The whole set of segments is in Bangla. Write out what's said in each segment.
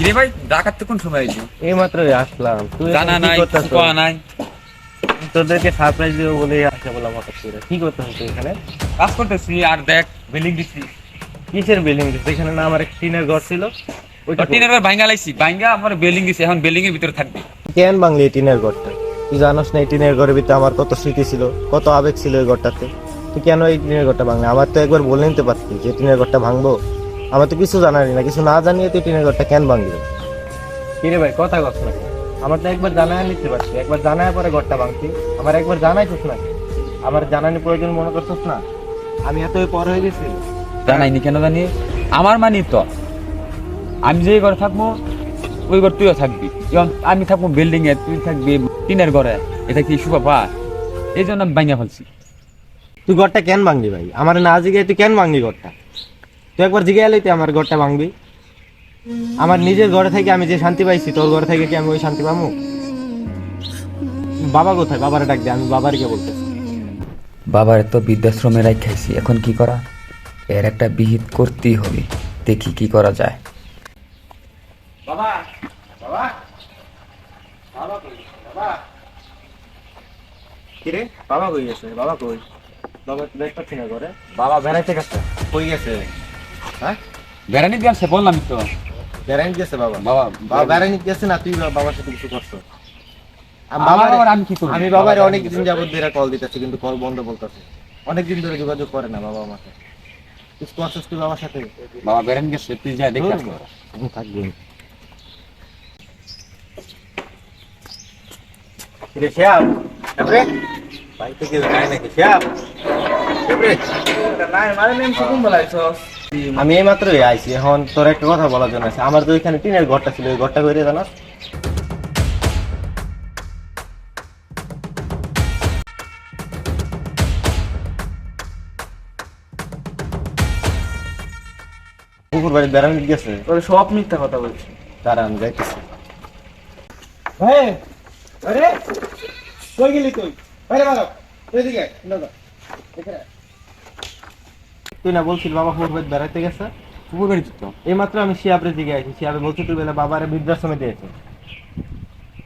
কিরে ভাই ডাকাত তো কোন সময় আইছো? এই মাত্র আসলাম। তুই জানা কি নাই করতেছ? কোয়া নাই, তোদেরকে সারপ্রাইজ দিব বলে আসা বললাম হঠাৎ করে। কি করতেছিস তুই এখানে? কাজ করতেছি। আর দেখ বিল্ডিং দিছি, কিসের বিল্ডিং? এখানে না আমার একটা টিনের ঘর ছিল, ওইটা টিনের ঘর ভাঙ্গা লাইছি, ভাঙ্গা আমার বিল্ডিং দিছি, এখন বিল্ডিং এর ভিতরে থাকবি। কেন বাংলি এই টিনের ঘরটা? তুই জানোস না এই টিনের ঘরের ভিতরে আমার কত স্মৃতি ছিল, কত আবেগ ছিল এই ঘরটাতে। তুই কেন এই টিনের ঘরটা ভাঙলি? আমার তো একবার বলে নিতে পারতি যে টিনের ঘরটা ভাঙবো। আমার তো কিছু জানালি না, কিছু না জানিয়ে তুই টিনের ঘরটা কেন ভাঙলি? কিরে ভাই কথা কথা না, আমার তো একবার জানায় নিতে পারছি, একবার জানায় পরে ঘরটা ভাঙতি। আমার একবার জানাইছিস না, আমার জানানি প্রয়োজন মনে করছিস না? আমি এত পর হয়ে গেছি। জানাইনি কেন জানি? আমার মানি তো আমি যে ঘরে থাকবো ওই ঘর তুইও থাকবি, এবং আমি থাকবো বিল্ডিং এ, তুই থাকবি টিনের ঘরে। এটা কি সুবাবা? এই জন্য আমি ভাঙ্গা ফেলছি। তুই ঘরটা কেন ভাঙবি ভাই? আমার না জিগে তুই কেন ভাঙবি ঘরটা? তুই একবার জিগে এলি তুই আমার ঘরটা ভাঙবি? আমার নিজের ঘরে থেকে আমি যে শান্তি পাইছি, তোর ঘরে থেকে কি আমি ওই শান্তি পাবো? বাবা কোথায়? বাবারে ডাক দে, আমি বাবারকে বলতেছি। বাবার তো বৃদ্ধাশ্রমে রাখাইছি, এখন কি করা? এর একটা বিহিত করতেই হবে, দেখি কি করা যায়। বাবা, বাবা, বাবা কই? বাবা, কিরে বাবা কই গেছে? বাবা কই? বাবা তো দেখতে পাচ্ছি না ঘরে। বাবা বেড়াইতে গেছে। কই গেছে? হ্যাঁ, বেড়ানি দিয়েছে বললাম তো। বেড়াইতে গেছে বাবা। বাবা বাবা বেড়াইতে গেছে না? তুই বাবার সাথে কিছু করছো? আমি কি করব? আমি বাবার অনেক দিন যাবত ধরে কল দিতেছি, কিন্তু কল বন্ধ বলতেছে। অনেক দিন ধরে যোগাযোগ করে না বাবা আমাকে। কিছু করছিস তুই বাবার সাথে? বাবা বেড়ানি গেছে, তুই যা দেখে আসো। আমি থাকবি। রে শ্যাম, তারপরে ভাই থেকে নাই নাকি শ্যাম? তারপরে আমি এই মাত্রই আইছি। এখন তোর একটা কথা বলার জন্য আছে। আমার তো ওইখানে টিনের ঘরটা ছিল, ওই ঘরটা করে জানাস? পুকুর বাড়ি বেড়ানো গেছে। তোর সব মিথ্যা কথা বলছি। তারা আমি যাইতেছি। হ্যাঁ, আরে কই গেলি তুই? বাইরে বাড়া, এদিকে তুই না বলছিস বাবা পুকুর বাড়ি বেড়াইতে গেছে? পুকুর বাড়ি তো এই মাত্র আমি শিয়াবরে দিকে আইছি। শিয়াবে বলছি তুই বেলা বাবার বৃদ্ধাশ্রমে দিয়েছে।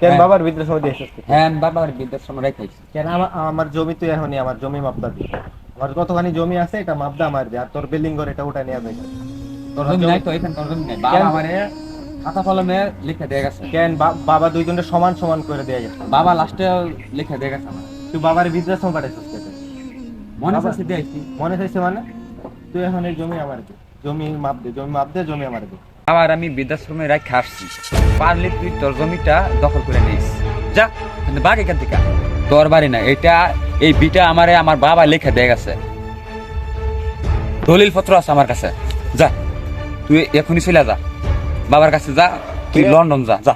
কেন বাবার বৃদ্ধাশ্রমে দিয়েছিস? হ্যাঁ, বাবার বৃদ্ধাশ্রমে রাখাইছি। কেন? আমার জমি তুই এখনই আমার জমি মাপদা দি। আমার কতখানি জমি আছে এটা মাপদা আমার দে। আর তোর বিল্ডিং ঘর এটা ওটা নিয়ে যাবে। তোর জমি নাই তো, এখানে তোর জমি নাই। বাবা আমারে খাতা কলমে লিখে দিয়ে গেছে। কেন বাবা দুইজনের সমান সমান করে দেয়া গেছে। বাবা লাস্টে লিখে দিয়ে গেছে আমার। তুই বাবার বৃদ্ধাশ্রম পাঠাইছিস কেন? মনে বাবা- আছে দিয়েছি। মনে চাইছে মানে? তুই এখন এই জমি আমার দে। জমি মাপ দে, জমি মাপ দে, জমি আমার দে। আবার আমি বৃদ্ধাশ্রমে রাখে আসছি, পারলে তুই তোর জমিটা দখল করে নিস। যা বাঘ এখান থেকে। তোর বাড়ি না এটা, এই বিটা আমারে আমার বাবা লিখে দিয়ে গেছে, দলিল পত্র আছে আমার কাছে। যা তুই এখনই চলে যা, বাবার কাছে যা, তুই লন্ডন যা। যা,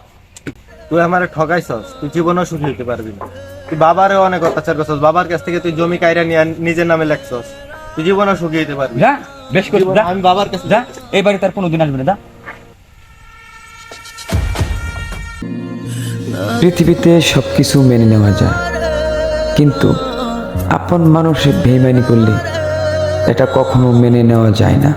তুই আমারে ঠকাইছস, তুই জীবনেও সুখী হতে পারবি না। তুই বাবারে অনেক অত্যাচার করছস, বাবার কাছ থেকে তুই জমি কাইরা নিয়ে নিজের নামে লেখছস। তুই জীবনেও সুখী হতে পারবি না। যা বেশ করে যা। আমি বাবার কাছে যা, এই বাড়ি তার কোনোদিন আসবে না। যা। পৃথিবীতে সবকিছু মেনে নেওয়া যায়, কিন্তু আপন মানুষের বেইমানি করলে এটা কখনো মেনে নেওয়া যায় না।